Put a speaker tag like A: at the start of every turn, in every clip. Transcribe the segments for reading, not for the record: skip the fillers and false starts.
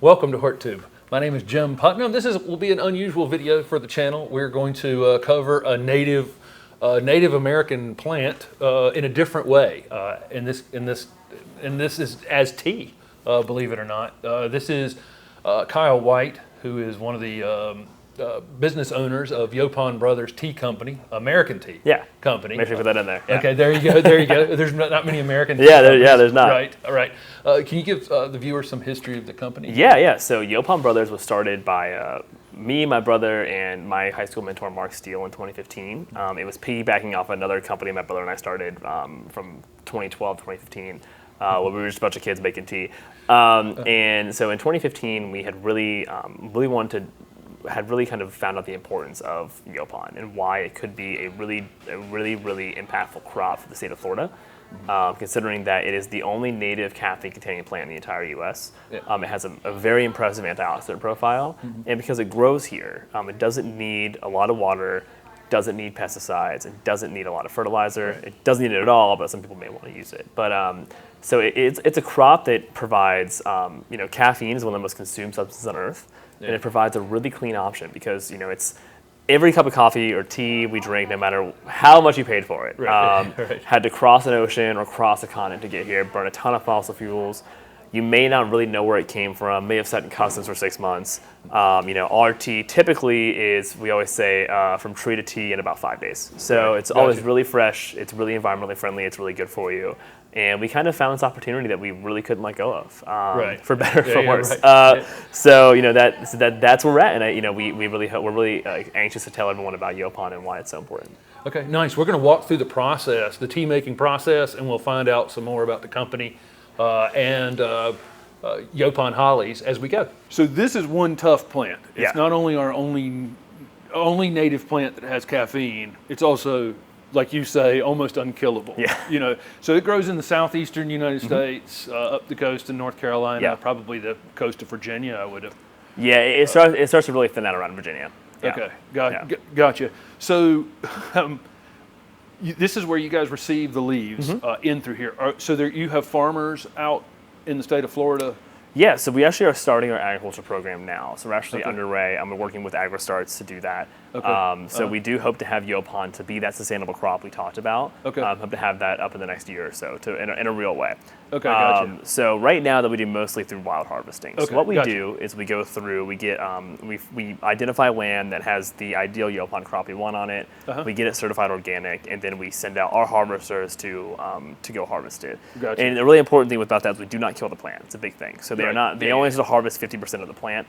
A: Welcome to HortTube. My name is Jim Putnam. Will be an unusual video for the channel. We're going to cover a Native American plant in a different way. And this is as tea, believe it or not. This is Kyle White, who is one of the business owners of Yaupon Brothers Tea Company, American Tea Company.
B: Make sure you put that in there. Yeah.
A: Okay, there you go. There you go. There's not many American.
B: There's not.
A: Right. All right. Can you give the viewers some history of the company?
B: Yeah. So Yaupon Brothers was started by me, my brother, and my high school mentor Mark Steele in 2015. It was piggybacking off another company my brother and I started from 2012 to 2015. Where we were just a bunch of kids making tea. And so in 2015, we had really kind of found out the importance of Yaupon and why it could be a really impactful crop for the state of Florida, considering that it is the only native caffeine-containing plant in the entire U.S. It has a very impressive antioxidant profile, and because it grows here, it doesn't need a lot of water, doesn't need pesticides, it doesn't need a lot of fertilizer. It doesn't need it at all, but some people may want to use it. But so it's a crop that provides, caffeine is one of the most consumed substances on Earth. And it provides a really clean option because, it's every cup of coffee or tea we drink, no matter how much you paid for it, had to cross an ocean or cross a continent to get here, burn a ton of fossil fuels. You may not really know where it came from, may have sat in customs for 6 months. Our tea typically is, we always say, from tree to tea in about 5 days. So it's always really fresh, it's really environmentally friendly, it's really good for you. And we kind of found this opportunity that we really couldn't let go of, for better or for worse. So that's where we're at, and we're really anxious to tell everyone about Yaupon and why it's so important.
A: Okay, nice. We're going to walk through the process, the tea making process, and we'll find out some more about the company and Yaupon hollies as we go. So this is one tough plant. It's not only our only native plant that has caffeine. It's also, like you say, almost unkillable. So it grows in the southeastern United States, up the coast in North Carolina, probably the coast of Virginia, I would have.
B: Yeah, it starts to really thin out around Virginia.
A: Okay, gotcha. So this is where you guys receive the leaves in through here. So you have farmers out in the state of Florida?
B: Yeah, so we actually are starting our agriculture program now. So we're actually underway. We're working with AgriStarts to do that. So we do hope to have Yaupon to be that sustainable crop we talked about. Hope to have that up in the next year or so in a real way.
A: Gotcha.
B: So right now that we do mostly through wild harvesting. So what we do is we go through, we get we identify land that has the ideal Yaupon crop we want on it. We get it certified organic, and then we send out our harvesters to go harvest it. And the really important thing about that is we do not kill the plant. It's a big thing. So they only harvest 50% of the plant.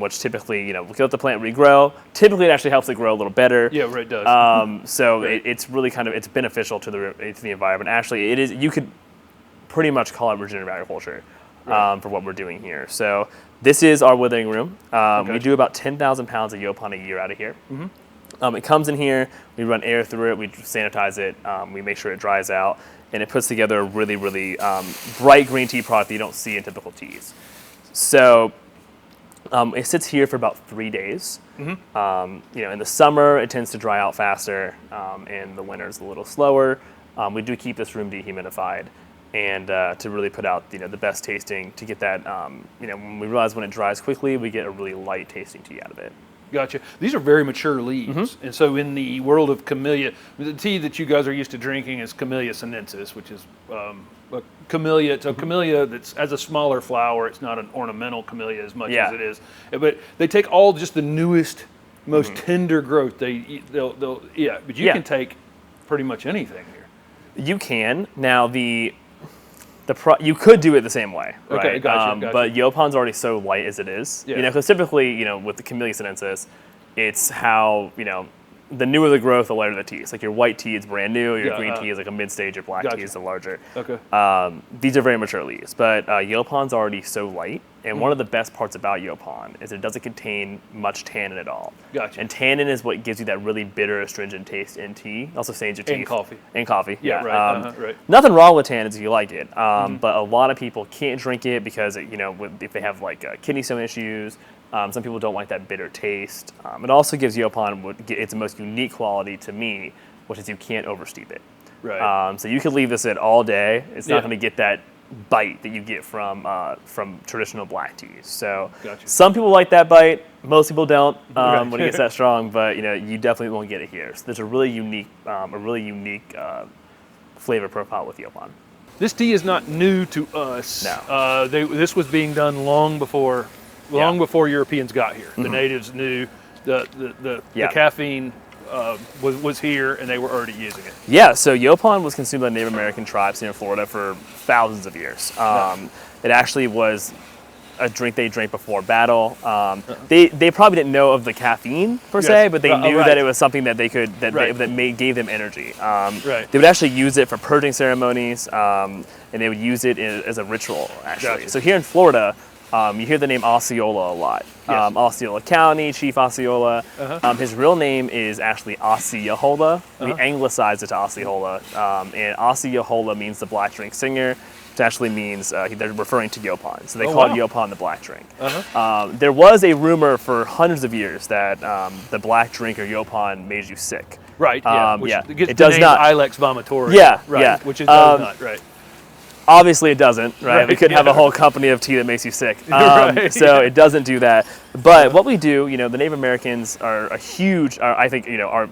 B: Which typically, we let the plant regrow. Typically, it actually helps it grow a little better.
A: Yeah, right, it does.
B: So it's really it's beneficial to the environment. Actually, it is. You could pretty much call it regenerative agriculture for what we're doing here. So this is our withering room. We do about 10,000 pounds of Yaupon a year out of here. It comes in here. We run air through it. We sanitize it. We make sure it dries out, and it puts together a really, really bright green tea product that you don't see in typical teas. So. It sits here for about 3 days. In the summer, it tends to dry out faster, and the winter is a little slower. We do keep this room dehumidified, and to really put out the best tasting, to get that, when we realize when it dries quickly, we get a really light tasting tea out of it.
A: Gotcha. These are very mature leaves, and so in the world of camellia, the tea that you guys are used to drinking is Camellia sinensis, which is a camellia. It's a camellia that's as a smaller flower. It's not an ornamental camellia as much as it is, but they take all just the newest, most tender growth. But you can take pretty much anything here.
B: You can now you could do it the same way, right?
A: Okay, gotcha.
B: But Yaupon's already so light as it is. Because typically, with the Camellia sinensis, it's how, the newer the growth, the lighter the tea. It's like your white tea is brand new, your green tea is like a mid-stage, your black tea is the larger. These are very mature leaves, but Yaupon's already so light, and one of the best parts about Yaupon is it doesn't contain much tannin at all. And tannin is what gives you that really bitter, astringent taste in tea. Also stains your teeth. And coffee.
A: Right.
B: Nothing wrong with tannins if you like it, but a lot of people can't drink it because, if they have kidney stone issues. Some people don't like that bitter taste. It also gives Yaupon its most unique quality to me, which is you can't oversteep it. So you could leave this in all day. It's not going to get that bite that you get from traditional black teas. So
A: Gotcha.
B: some people like that bite, most people don't
A: Right.
B: when it gets that strong. But you definitely won't get it here. So there's a really unique flavor profile with Yaupon.
A: This tea is not new to us.
B: No.
A: This was being done long before Europeans got here. The natives knew the caffeine was here, and they were already using it.
B: Yeah, so Yaupon was consumed by Native American tribes here in Florida for thousands of years. It actually was a drink they drank before battle. They probably didn't know of the caffeine per se, but they knew that it was something that they could gave them energy. They would actually use it for purging ceremonies, and they would use it as a ritual actually.
A: Gotcha.
B: So here in Florida, you hear the name Osceola a lot.
A: Yes.
B: Osceola County, Chief Osceola. His real name is actually Osceola. We anglicized it to Osceola. And Osceola means the black drink singer. It actually means they're referring to Yaupon. So they call it Yaupon the black drink. There was a rumor for hundreds of years that the black drink or Yaupon made you sick.
A: Right, yeah.
B: It does not.
A: Ilex vomitoria.
B: Yeah,
A: right,
B: yeah.
A: Which it does not, right.
B: Obviously it doesn't, right?
A: Right,
B: We couldn't have a whole company of tea that makes you sick. So it doesn't do that. But what we do, the Native Americans are I think, are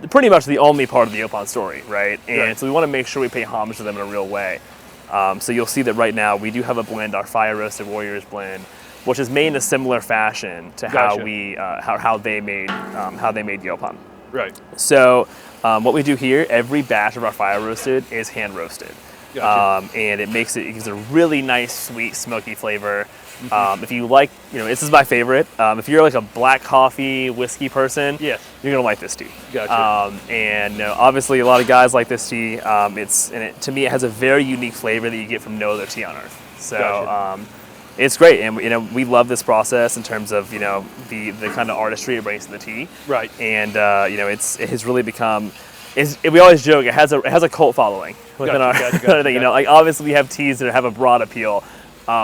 B: pretty much the only part of the Yaupon story, right? And so we want to make sure we pay homage to them in a real way. So you'll see that right now we do have a blend, our Fire Roasted Warriors blend, which is made in a similar fashion to how we how they made Yaupon. Right. So what we do here, every batch of our Fire Roasted is hand roasted. Gotcha. And it gives a really nice, sweet, smoky flavor. If you like, this is my favorite. If you're like a black coffee whiskey person, you're gonna like this tea.
A: Gotcha.
B: And obviously, a lot of guys like this tea. To me, it has a very unique flavor that you get from no other tea on earth. So
A: Gotcha.
B: it's great, and we love this process in terms of the kind of artistry it brings to the tea.
A: Right.
B: And it has really become. We always joke it has a cult following within our thing. Like obviously we have teas that have a broad appeal.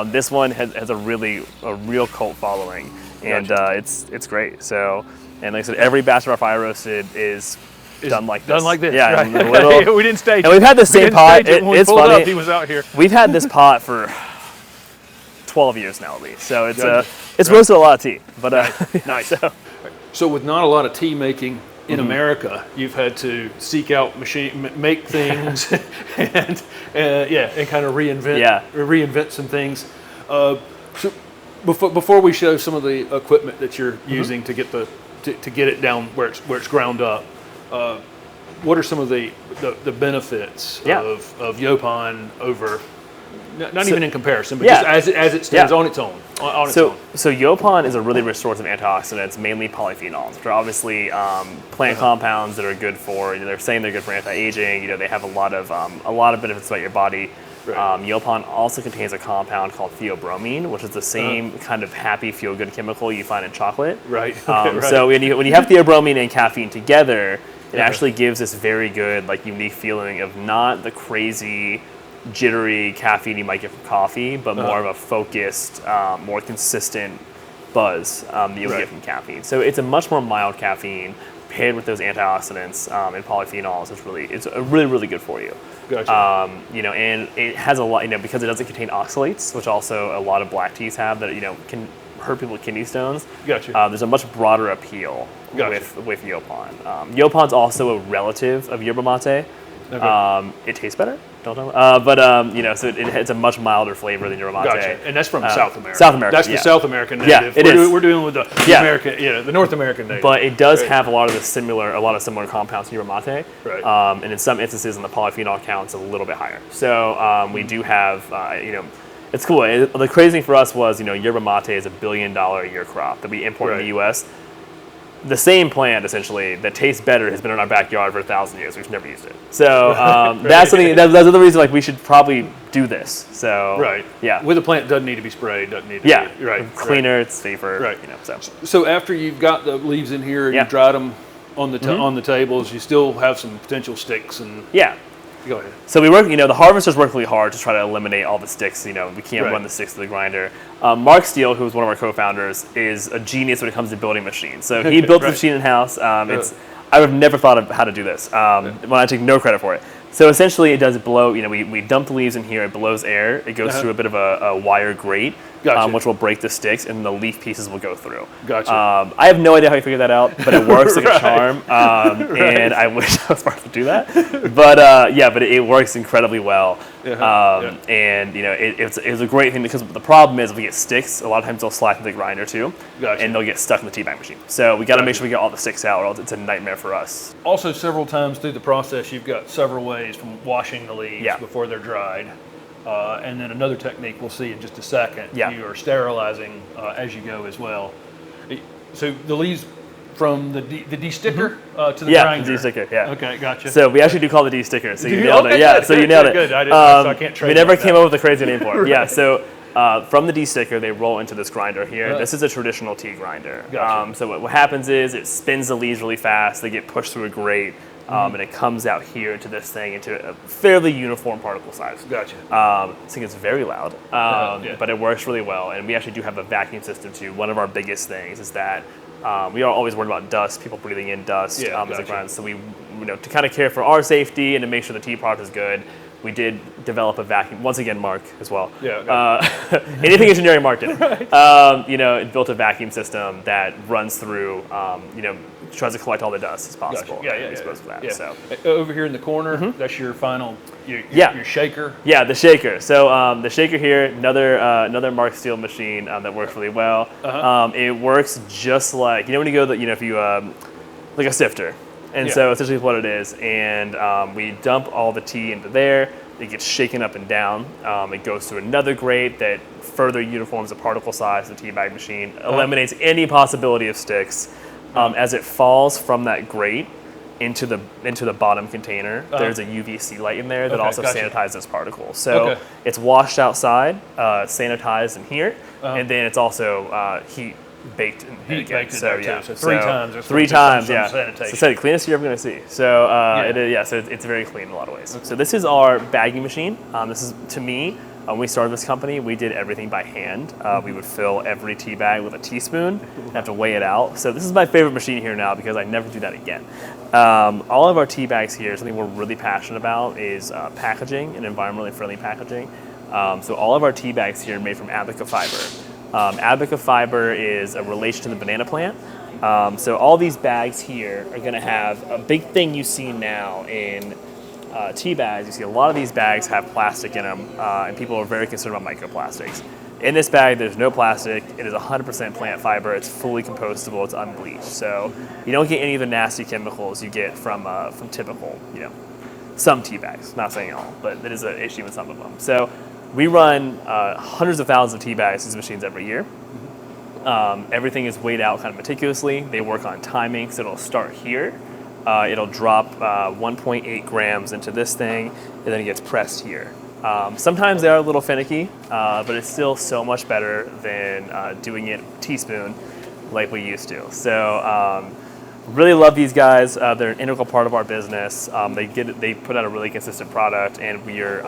B: This one has a real cult following, and it's great. So, and like I said, every batch of our Fire Roasted is done like this.
A: Done like this.
B: Yeah,
A: right. We didn't stage it.
B: And we've had the same pot. It's funny.
A: Up, he was out here.
B: We've had this pot for 12 years now at least. So it's roasted a lot of tea. But
A: nice. So with not a lot of tea making in America, you've had to seek out make things, and kind of reinvent some things. So before we show some of the equipment that you're using to get to get it down where it's ground up, what are some of the benefits of Yaupon over? Not even in comparison, but just as it stands on its own.
B: So Yaupon is a really restorative antioxidant. It's mainly polyphenols, which are obviously plant compounds that are good for. They're saying they're good for anti-aging. They have a lot of benefits about your body. Right. Yaupon also contains a compound called theobromine, which is the same kind of happy, feel-good chemical you find in chocolate.
A: Right.
B: So when you have theobromine and caffeine together, it actually gives this very good, unique feeling of not the crazy, jittery caffeine you might get from coffee, but more of a focused, more consistent buzz that you'll get from caffeine. So it's a much more mild caffeine paired with those antioxidants and polyphenols. It's really good for you.
A: Gotcha.
B: And it has a lot, because it doesn't contain oxalates, which also a lot of black teas have that can hurt people with kidney stones.
A: Gotcha.
B: There's a much broader appeal with Yaupon. Yaupon's also a relative of yerba mate. Okay. It tastes better. Don't know. So it's a much milder flavor than yerba mate.
A: Gotcha. And that's from South America.
B: South America.
A: That's the South American native.
B: Yeah, it is.
A: We're dealing with the American, the North American native.
B: But it does have a lot of similar compounds to yerba mate.
A: Right.
B: And in some instances, in the polyphenol count's a little bit higher. So we do have, it's cool. The crazy thing for us was, yerba mate is $1 billion a year crop that we import in the U.S. The same plant, essentially, that tastes better has been in our backyard for 1,000 years. We've never used it. So that's something. That's another reason, we should probably do this. So
A: with a plant, it doesn't need to be sprayed. Doesn't need to be
B: cleaner. It's safer.
A: Right.
B: So
A: after you've got the leaves in here and you've dried them on the tables, you still have some potential sticks and Go ahead.
B: So we work, the harvesters work really hard to try to eliminate all the sticks. We can't run the sticks to the grinder. Mark Steele, who's one of our co-founders, is a genius when it comes to building machines. So he built the machine in-house. I would have never thought of how to do this when I take no credit for it. So essentially, it does blow. We dump the leaves in here. It blows air. It goes through a bit of a wire grate,
A: Gotcha.
B: which will break the sticks, and the leaf pieces will go through.
A: Gotcha.
B: I have no idea how you figured that out, but it works like a
A: Right.
B: charm. And I wish I was smart to do that. But but it works incredibly well. And it's a great thing because the problem is if we get sticks, a lot of times they'll slide through the grinder too,
A: Gotcha.
B: and they'll get stuck in the teabag machine. So we got to make sure we get all the sticks out, or else it's a nightmare for us.
A: Also, several times through the process, you've got several ways from washing the leaves
B: Yeah.
A: before they're dried. And then another technique we'll see in just a second.
B: Yeah.
A: You are sterilizing as you go as well. So the leaves from the de-sticker to the grinder.
B: the de-sticker, yeah.
A: Okay, gotcha.
B: So we actually do call it the de-sticker. So
A: Do
B: you
A: you?
B: nailed
A: Okay,
B: it. Yeah,
A: good,
B: so you
A: good,
B: nailed
A: good,
B: it.
A: good. I didn't- so I can't
B: we
A: trademark
B: never
A: that.
B: came up with a crazy name for it.
A: Right.
B: Yeah, so from the de-sticker, they roll into this grinder here. This is a traditional tea grinder.
A: Gotcha.
B: So what happens is it spins the leaves really fast. They get pushed through a grate. And it comes out here into this thing, into a fairly uniform particle size.
A: Gotcha.
B: This thing is very loud,
A: Yeah.
B: but it works really well. And we actually do have a vacuum system too. One of our biggest things is that we are always worried about dust, people breathing in dust
A: Yeah,
B: as it
A: gotcha.
B: grinds. So we, to kind of care for our safety and to make sure the tea product is good, we did develop a vacuum. Once again, Mark as well.
A: Yeah.
B: Anything engineering, Mark did. It built a vacuum system that runs through, tries to collect all the dust as possible.
A: Gotcha.
B: You're supposed to that.
A: Yeah.
B: So.
A: Over here in the corner, that's your final, your
B: Yeah.
A: shaker.
B: Yeah, the shaker. So the shaker here, another Mark Steel machine that works really well. It works just like when you go if you like a sifter, and
A: Yeah.
B: so essentially what it is. And we dump all the tea into there. It gets shaken up and down. It goes to another grate that further uniforms the particle size of the tea bag machine, eliminates any possibility of sticks. As it falls from that grate into the bottom container, there's a UVC light in there that also
A: gotcha.
B: sanitizes particles. So it's washed outside, sanitized in here, and then it's also heat baked in
A: Heat
B: again.
A: baked in
B: So
A: there,
B: yeah,
A: too. So three times there's
B: Three
A: some
B: times, yeah.
A: sanitation.
B: So it's the cleanest you're ever going to see. So So it's very clean in a lot of ways. So this is our bagging machine. This is, to me, when we started this company, we did everything by hand. We would fill every tea bag with a teaspoon and have to weigh it out. So this is my favorite machine here now because I never do that again. All of our tea bags here, something we're really passionate about is packaging and environmentally friendly packaging. So all of our tea bags here are made from Abaca fiber. Abaca fiber is a relation to the banana plant. So all these bags here are going to have a big thing you see now in tea bags. You see a lot of these bags have plastic in them, and people are very concerned about microplastics. In this bag, there's no plastic. It is 100% plant fiber. It's fully compostable. It's unbleached. So you don't get any of the nasty chemicals you get from typical, some tea bags. Not saying all, but that is an issue with some of them. So we run hundreds of thousands of tea bags, these machines every year. Everything is weighed out kind of meticulously. They work on timing, so it'll start here. It'll drop 1.8 grams into this thing, and then it gets pressed here. Sometimes they are a little finicky, but it's still so much better than doing it teaspoon like we used to. So really love these guys. They're an integral part of our business. They put out a really consistent product, and we are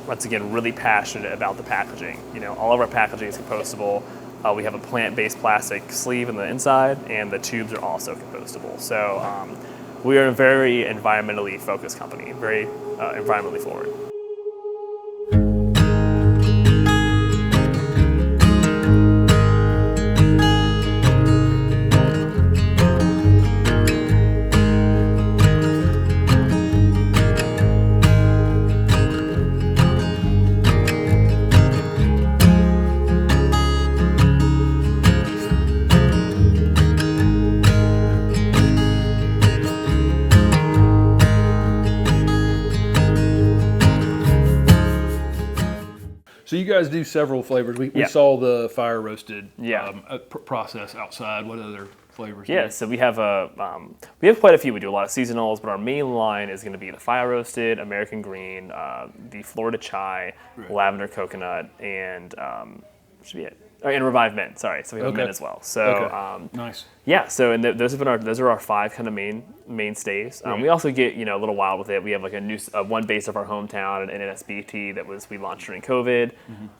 B: once again really passionate about the packaging. All of our packaging is compostable. We have a plant-based plastic sleeve in the inside, and the tubes are also compostable. So we are a very environmentally focused company, very environmentally forward.
A: So you guys do several flavors. We
B: Yeah.
A: saw the fire roasted
B: Yeah.
A: process outside. What other flavors? do
B: Yeah,
A: you-
B: so we have we have quite a few. We do a lot of seasonals, but our main line is going to be the fire roasted, American green, the Florida chai, lavender coconut, and should be it. and Revive Mint. Sorry, so we have mint as well. So
A: nice.
B: Yeah, so and those are our 5 kind of mainstays.
A: Right.
B: We also get a little wild with it. We have like a new one base of our hometown, an NSBT we launched during COVID.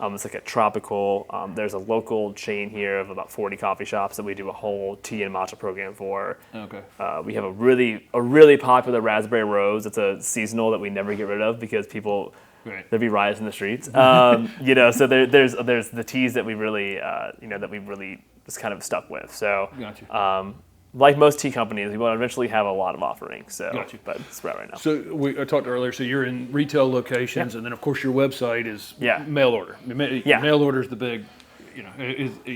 B: It's like a tropical. There's a local chain here of about 40 coffee shops that we do a whole tea and matcha program for.
A: Okay.
B: We have a really popular raspberry rose. It's a seasonal that we never get rid of because people.
A: Right.
B: There'd be riots in the streets, So there's the teas that we really just kind of stuck with. So,
A: Gotcha.
B: Like most tea companies, we will eventually have a lot of offerings. So,
A: Gotcha.
B: But it's right now.
A: So I talked earlier. So you're in retail locations, and then of course your website is mail order. Mail order is the big,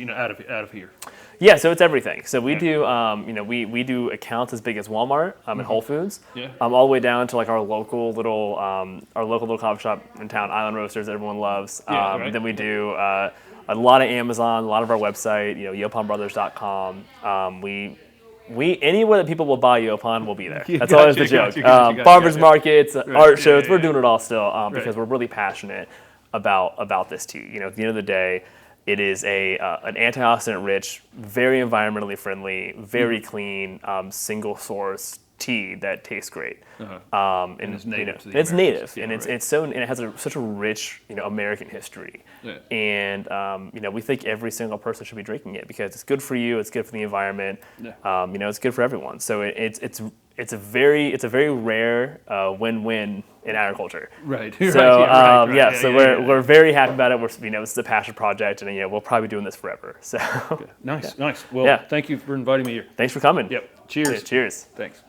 A: out of here.
B: Yeah, so it's everything. So we do, we do accounts as big as Walmart and Whole Foods, all the way down to like our local little coffee shop in town, Island Roasters, that everyone loves. Then we do a lot of Amazon, a lot of our website, YauponBrothers.com. We anywhere that people will buy Yaupon, we'll be there. That's always the joke. Farmers markets, art shows, we're doing it all still because we're really passionate about this tea. At the end of the day. It is an antioxidant rich, very environmentally friendly, very clean, single source tea that tastes great.
A: And it's native.
B: It's native, and it has such a rich, American history.
A: Yeah.
B: And we think every single person should be drinking it because it's good for you, it's good for the environment.
A: Yeah.
B: It's good for everyone. So it's a very rare win-win in agriculture.
A: Right.
B: So
A: right.
B: We're very happy about it. It's a passion project, and we'll probably be doing this forever. So
A: nice. Well, thank you for inviting me here.
B: Thanks for coming.
A: Yep. Cheers.
B: Cheers.
A: Thanks.